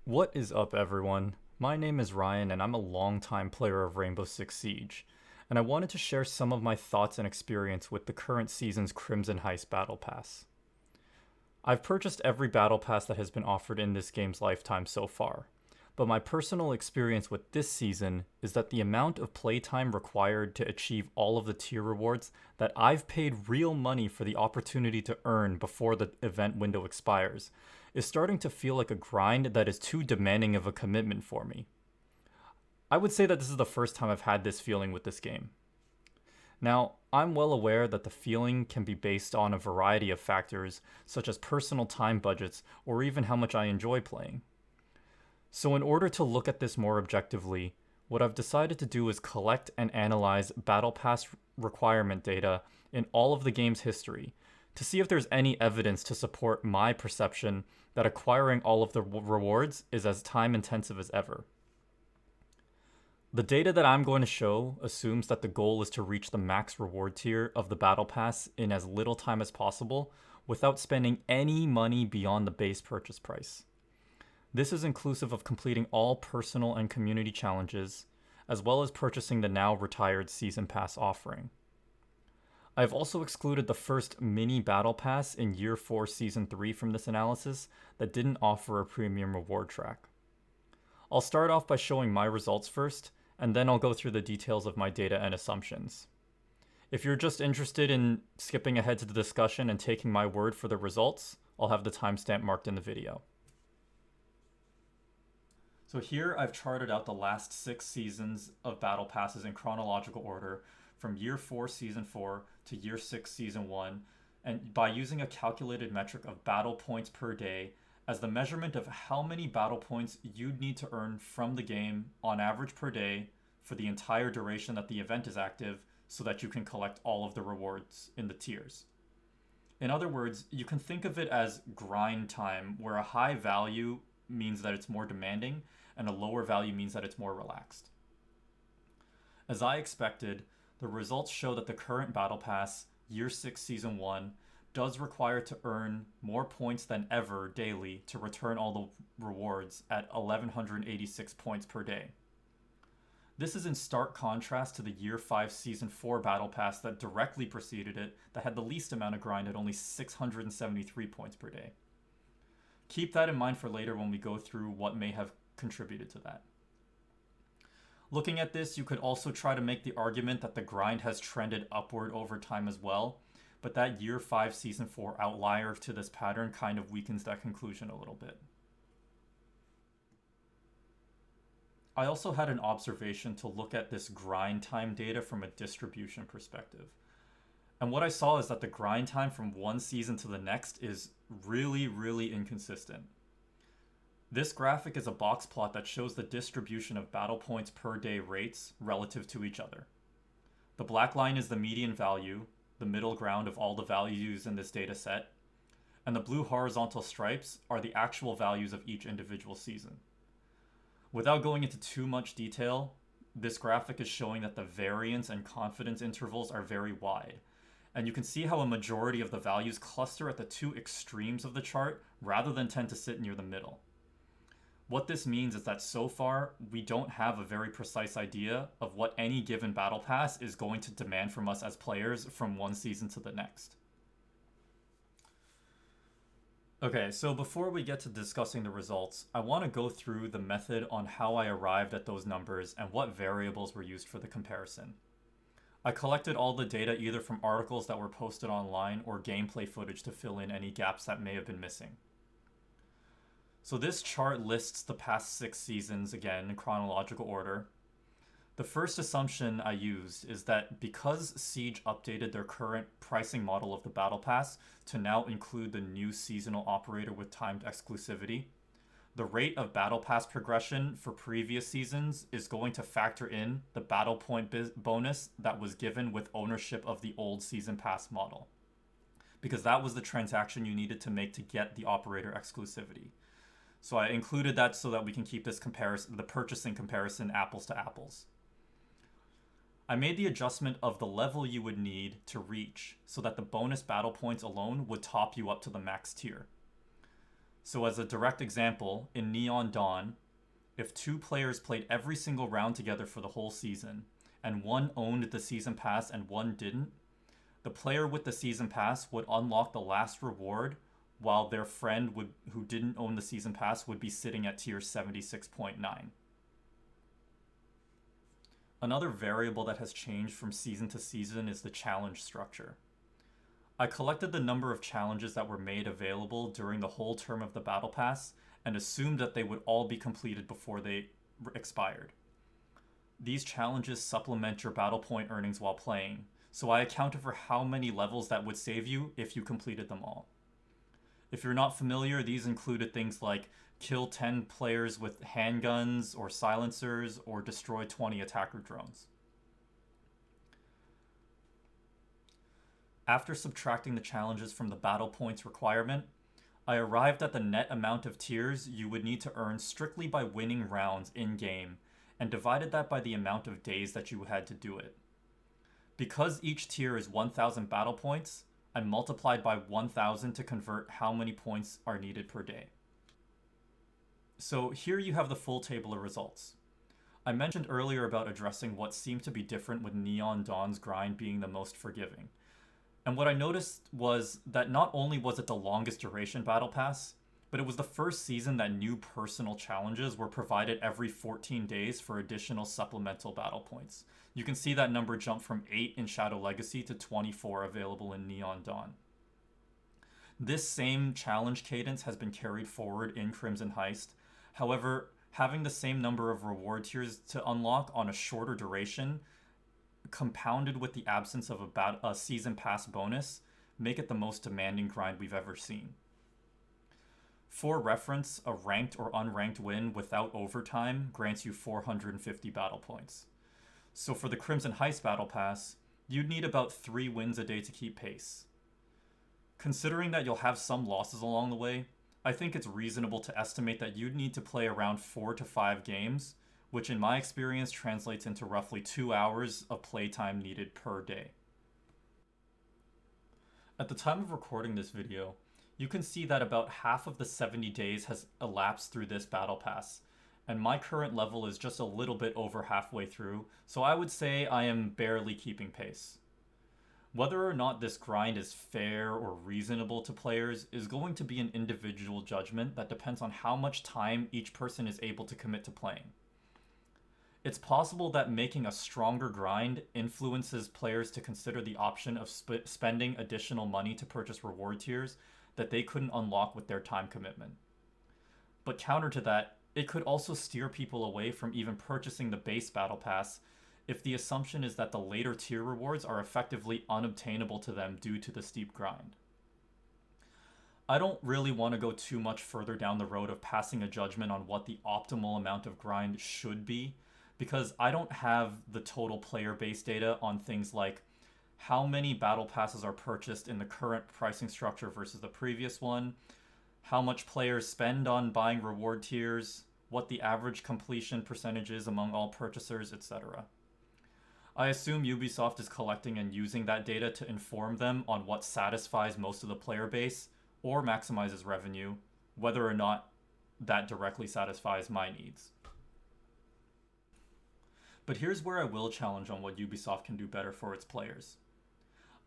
What is up, everyone? My name is Ryan, and I'm a longtime player of Rainbow Six Siege, and I wanted to share some of my thoughts and experience with the current season's Crimson Heist Battle Pass. I've purchased every Battle Pass that has been offered in this game's lifetime so far, but my personal experience with this season is that the amount of playtime required to achieve all of the tier rewards that I've paid real money for the opportunity to earn before the event window expires is starting to feel like a grind that is too demanding of a commitment for me. I would say that this is the first time I've had this feeling with this game. Now, I'm well aware that the feeling can be based on a variety of factors, such as personal time budgets or even how much I enjoy playing. So, in order to look at this more objectively, what I've decided to do is collect and analyze Battle Pass requirement data in all of the game's history to see if there's any evidence to support my perception that acquiring all of the rewards is as time intensive as ever. The data that I'm going to show assumes that the goal is to reach the max reward tier of the Battle Pass in as little time as possible without spending any money beyond the base purchase price. This is inclusive of completing all personal and community challenges, as well as purchasing the now retired Season Pass offering. I have also excluded the first mini Battle Pass in Year 4 Season 3 from this analysis that didn't offer a premium reward track. I'll start off by showing my results first, and then I'll go through the details of my data and assumptions. If you're just interested in skipping ahead to the discussion and taking my word for the results, I'll have the timestamp marked in the video. So here I've charted out the last 6 seasons of Battle Passes in chronological order from Year 4 Season 4 to Year 6 Season 1, and by using a calculated metric of battle points per day as the measurement of how many battle points you'd need to earn from the game on average per day for the entire duration that the event is active so that you can collect all of the rewards in the tiers. In other words, you can think of it as grind time, where a high value means that it's more demanding and a lower value means that it's more relaxed. As I expected, the results show that the current Battle Pass, Year 6 Season 1, does require to earn more points than ever daily to return all the rewards at 1186 points per day. This is in stark contrast to the Year 5 Season 4 Battle Pass that directly preceded it, that had the least amount of grind at only 673 points per day. Keep that in mind for later when we go through what may have contributed to that. Looking at this, you could also try to make the argument that the grind has trended upward over time as well, but that Year 5 Season 4 outlier to this pattern kind of weakens that conclusion a little bit. I also had an observation to look at this grind time data from a distribution perspective. And what I saw is that the grind time from one season to the next is really inconsistent. This graphic is a box plot that shows the distribution of battle points per day rates relative to each other. The black line is the median value, the middle ground of all the values in this data set, and the blue horizontal stripes are the actual values of each individual season. Without going into too much detail, this graphic is showing that the variance and confidence intervals are very wide, and you can see how a majority of the values cluster at the two extremes of the chart rather than tend to sit near the middle. What this means is that so far, we don't have a very precise idea of what any given battle pass is going to demand from us as players from one season to the next. Okay, so before we get to discussing the results, I want to go through the method on how I arrived at those numbers and what variables were used for the comparison. I collected all the data either from articles that were posted online or gameplay footage to fill in any gaps that may have been missing. So this chart lists the past 6 seasons again in chronological order. The first assumption I used is that because Siege updated their current pricing model of the Battle Pass to now include the new seasonal operator with timed exclusivity, the rate of Battle Pass progression for previous seasons is going to factor in the Battle Point bonus that was given with ownership of the old Season Pass model, because that was the transaction you needed to make to get the operator exclusivity. So I included that so that we can keep this comparison, the purchasing comparison, apples to apples. I made the adjustment of the level you would need to reach so that the bonus battle points alone would top you up to the max tier. So, as a direct example, in Neon Dawn, if two players played every single round together for the whole season, and one owned the season pass and one didn't, the player with the season pass would unlock the last reward, while their friend who didn't own the season pass would be sitting at tier 76.9. Another variable that has changed from season to season is the challenge structure. I collected the number of challenges that were made available during the whole term of the Battle Pass and assumed that they would all be completed before they expired. These challenges supplement your battle point earnings while playing, so I accounted for how many levels that would save you if you completed them all. If you're not familiar, these included things like kill 10 players with handguns or silencers, or destroy 20 attacker drones. After subtracting the challenges from the battle points requirement, I arrived at the net amount of tiers you would need to earn strictly by winning rounds in-game, and divided that by the amount of days that you had to do it. Because each tier is 1,000 battle points, I multiplied by 1,000 to convert how many points are needed per day. So here you have the full table of results. I mentioned earlier about addressing what seemed to be different with Neon Dawn's grind being the most forgiving. And what I noticed was that not only was it the longest duration battle pass, but it was the first season that new personal challenges were provided every 14 days for additional supplemental battle points. You can see that number jump from 8 in Shadow Legacy to 24 available in Neon Dawn. This same challenge cadence has been carried forward in Crimson Heist. However, having the same number of reward tiers to unlock on a shorter duration, compounded with the absence of a season pass bonus, make it the most demanding grind we've ever seen. For reference, a ranked or unranked win without overtime grants you 450 battle points. So for the Crimson Heist Battle Pass, you'd need about 3 wins a day to keep pace. Considering that you'll have some losses along the way, I think it's reasonable to estimate that you'd need to play around 4 to 5 games, which in my experience translates into roughly 2 hours of playtime needed per day. At the time of recording this video, you can see that about half of the 70 days has elapsed through this battle pass, and my current level is just a little bit over halfway through, so I would say I am barely keeping pace. Whether or not this grind is fair or reasonable to players is going to be an individual judgment that depends on how much time each person is able to commit to playing. It's possible that making a stronger grind influences players to consider the option of spending additional money to purchase reward tiers that they couldn't unlock with their time commitment. But counter to that, it could also steer people away from even purchasing the base battle pass if the assumption is that the later tier rewards are effectively unobtainable to them due to the steep grind. I don't really want to go too much further down the road of passing a judgment on what the optimal amount of grind should be, because I don't have the total player base data on things like how many battle passes are purchased in the current pricing structure versus the previous one, how much players spend on buying reward tiers, what the average completion percentage is among all purchasers, etc. I assume Ubisoft is collecting and using that data to inform them on what satisfies most of the player base or maximizes revenue, whether or not that directly satisfies my needs. But here's where I will challenge on what Ubisoft can do better for its players.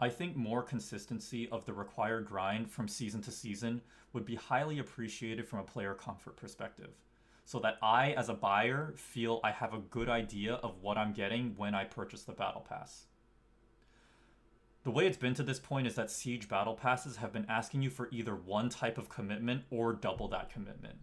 I think more consistency of the required grind from season to season would be highly appreciated from a player comfort perspective, so that I, as a buyer, feel I have a good idea of what I'm getting when I purchase the Battle Pass. The way it's been to this point is that Siege Battle Passes have been asking you for either one type of commitment or double that commitment,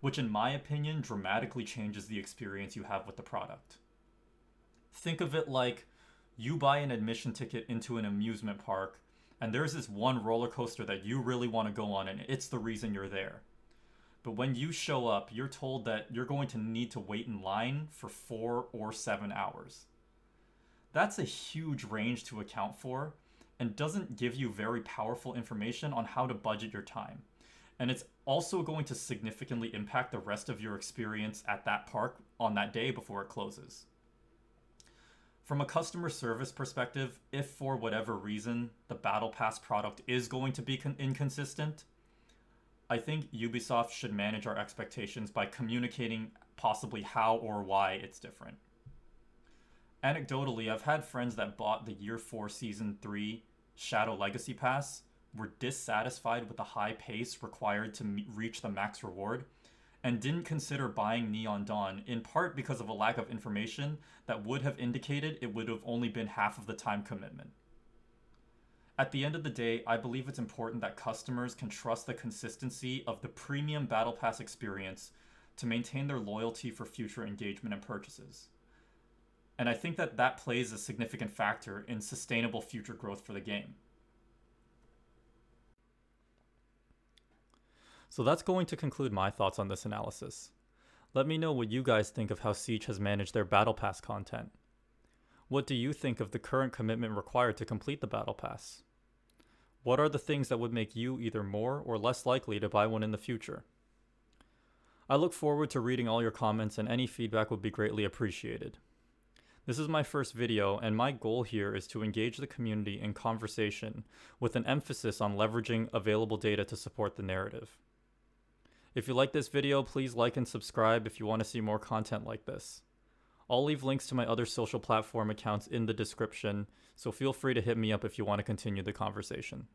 which in my opinion dramatically changes the experience you have with the product. Think of it like you buy an admission ticket into an amusement park, and there's this one roller coaster that you really want to go on, and it's the reason you're there. But when you show up, you're told that you're going to need to wait in line for 4 or 7 hours. That's a huge range to account for, and doesn't give you very powerful information on how to budget your time. And it's also going to significantly impact the rest of your experience at that park on that day before it closes. From a customer service perspective, if for whatever reason the Battle Pass product is going to be inconsistent, I think Ubisoft should manage our expectations by communicating possibly how or why it's different. Anecdotally, I've had friends that bought the Year 4 Season 3 Shadow Legacy Pass, were dissatisfied with the high pace required to reach the max reward, and didn't consider buying Neon Dawn, in part because of a lack of information that would have indicated it would have only been half of the time commitment. At the end of the day, I believe it's important that customers can trust the consistency of the premium Battle Pass experience to maintain their loyalty for future engagement and purchases. And I think that that plays a significant factor in sustainable future growth for the game. So that's going to conclude my thoughts on this analysis. Let me know what you guys think of how Siege has managed their Battle Pass content. What do you think of the current commitment required to complete the Battle Pass? What are the things that would make you either more or less likely to buy one in the future? I look forward to reading all your comments, and any feedback would be greatly appreciated. This is my first video, and my goal here is to engage the community in conversation with an emphasis on leveraging available data to support the narrative. If you like this video, please like and subscribe if you want to see more content like this. I'll leave links to my other social platform accounts in the description, so feel free to hit me up if you want to continue the conversation.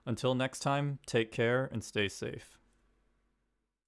Until next time, take care and stay safe.